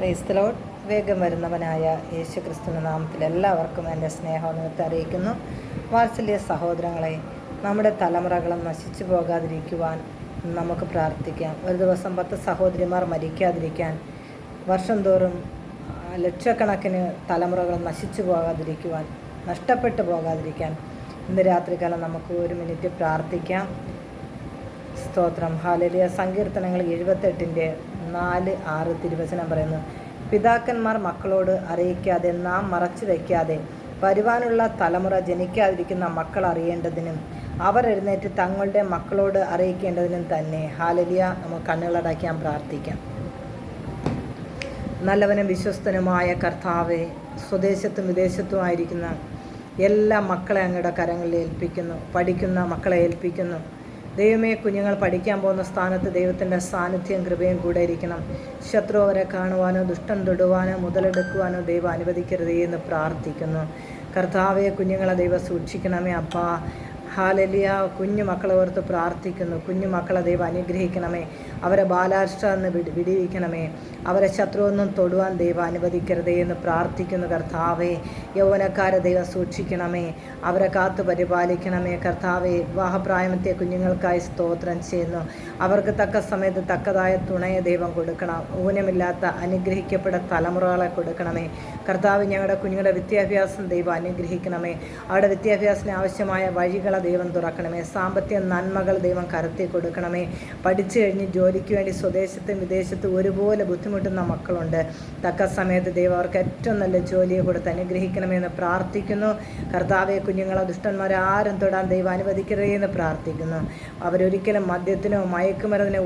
Praise the Lord. വേഗം വരുന്നവനായ യേശു ക്രിസ്തുവിൻ്റെ നാമത്തിൽ എല്ലാവർക്കും എൻ്റെ സ്നേഹവന്ദനത്തെ അറിയിക്കുന്നു. വാത്സല്യ സഹോദരങ്ങളെ, നമ്മുടെ തലമുറകളും നശിച്ചു പോകാതിരിക്കുവാൻ നമുക്ക് പ്രാർത്ഥിക്കാം. ഒരു ദിവസം 10 സഹോദരിമാർ മരിക്കാതിരിക്കാൻ, വർഷം തോറും ലക്ഷക്കണക്കിന് തലമുറകൾ നശിച്ചു പോകാതിരിക്കുവാൻ, നഷ്ടപ്പെട്ടു പോകാതിരിക്കാൻ ഇന്ന് രാത്രികാലം നമുക്ക് 1 മിനിറ്റ് പ്രാർത്ഥിക്കാം. സ്തോത്രം. ഹല്ലേലൂയ. സങ്കീർത്തനങ്ങൾ 78-ന്റെ 4-6 തിരുവചനം പറയുന്നു, പിതാക്കന്മാർ മക്കളോട് അറിയിക്കാതെ, നാം മറച്ചു വയ്ക്കാതെ, വരുവാനുള്ള തലമുറ ജനിക്കാതിരിക്കുന്ന മക്കൾ അറിയേണ്ടതിനും അവർ എഴുന്നേറ്റ് തങ്ങളുടെ മക്കളോട് അറിയിക്കേണ്ടതിനും തന്നെ. ഹല്ലേലൂയ. നമുക്ക് കണ്ണുകളടയ്ക്കാൻ പ്രാർത്ഥിക്കാം. നല്ലവനും വിശ്വസ്തനുമായ കർത്താവെ, സ്വദേശത്തും വിദേശത്തുമായിരിക്കുന്ന എല്ലാ മക്കളെ അങ്ങയുടെ കരങ്ങളിൽ ഏൽപ്പിക്കുന്നു. പഠിക്കുന്ന മക്കളെ ഏൽപ്പിക്കുന്നു. ദൈവമേ, കുഞ്ഞുങ്ങൾ പഠിക്കാൻ പോകുന്ന സ്ഥാനത്ത് ദൈവത്തിൻ്റെ സാന്നിധ്യം കൃപയും കൂടെ ഇരിക്കണം. ശത്രു അവരെ കാണുവാനോ ദുഷ്ടൻ തൊടുവാനോ മുതലെടുക്കുവാനോ ദൈവം അനുവദിക്കരുതേ എന്ന് പ്രാർത്ഥിക്കുന്നു. കർത്താവെ, കുഞ്ഞുങ്ങളെ ദൈവം സൂക്ഷിക്കണമേ അപ്പാ. ഹല്ലേലൂയ. കുഞ്ഞു മക്കളെ ഓർത്ത് പ്രാർത്ഥിക്കുന്നു. കുഞ്ഞു മക്കളെ ദൈവം അനുഗ്രഹിക്കണമേ. അവരെ ബാലാരിഷ്ട എന്ന് വിടിവിക്കണമേ. അവരെ ശത്രുവൊന്നും തൊടുവാൻ ദൈവം അനുവദിക്കരുതേ എന്ന് പ്രാർത്ഥിക്കുന്നു. കർത്താവെ, യൗവനക്കാരെ ദൈവം സൂക്ഷിക്കണമേ. അവരെ കാത്തു പരിപാലിക്കണമേ. കർത്താവെ, വിവാഹപ്രായമെത്തിയ കുഞ്ഞുങ്ങൾക്കായി സ്തോത്രം ചെയ്യുന്നു. അവർക്ക് തക്ക സമയത്ത് തക്കതായ തുണയെ ദൈവം കൊടുക്കണം. ഊനമില്ലാത്ത അനുഗ്രഹിക്കപ്പെട്ട തലമുറകളെ കൊടുക്കണമേ. കർത്താവ്, ഞങ്ങളുടെ കുഞ്ഞുങ്ങളുടെ വിദ്യാഭ്യാസം ദൈവം അനുഗ്രഹിക്കണമേ. അവരുടെ വിദ്യാഭ്യാസത്തിന് ആവശ്യമായ വഴികളെ ദൈവം തുറക്കണമേ. സാമ്പത്തിക നന്മകൾ ദൈവം കരത്തി കൊടുക്കണമേ. പഠിച്ചു കഴിഞ്ഞ് ജോലിക്ക് വേണ്ടി സ്വദേശത്തും വിദേശത്തും ഒരുപോലെ ബുദ്ധിമുട്ടുന്ന മക്കളുണ്ട്. തക്ക സമയത്ത് ദൈവം അവർക്ക് ഏറ്റവും നല്ല ജോലിയെ കൊടുത്ത് അനുഗ്രഹിക്കണമെന്ന് പ്രാർത്ഥിക്കുന്നു. കർത്താവെ, കുഞ്ഞുങ്ങളെ ദുഷ്ടന്മാരെ ആരും തൊടാൻ ദൈവം അനുവദിക്കരുതേ എന്ന് പ്രാർത്ഥിക്കുന്നു. അവരൊരിക്കലും മദ്യത്തിനോ മയക്കുമരുന്നിനോ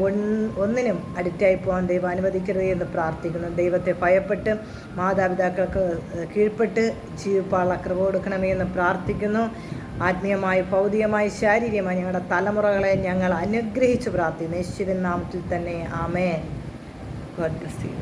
ഒന്നിനും അഡിക്റ്റായി പോകാൻ ദൈവം അനുവദിക്കരുതേ എന്ന് പ്രാർത്ഥിക്കുന്നു. ദൈവത്തെ ഭയപ്പെട്ട് മാതാപിതാക്കൾക്ക് കീഴ്പ്പെട്ട് ജീവിപ്പാനുള്ള കൃപ കൊടുക്കണമേ എന്ന് പ്രാർത്ഥിക്കുന്നു. ആത്മീയമായി, ഭൗതികമായി, ശാരീരികമായി ഞങ്ങളുടെ തലമുറകളെ ഞങ്ങൾ അനുഗ്രഹിച്ച് പ്രാർത്ഥിക്കുന്നു. യേശുവിൻ നാമത്തിൽ തന്നെ. ആമേൻ. God bless U.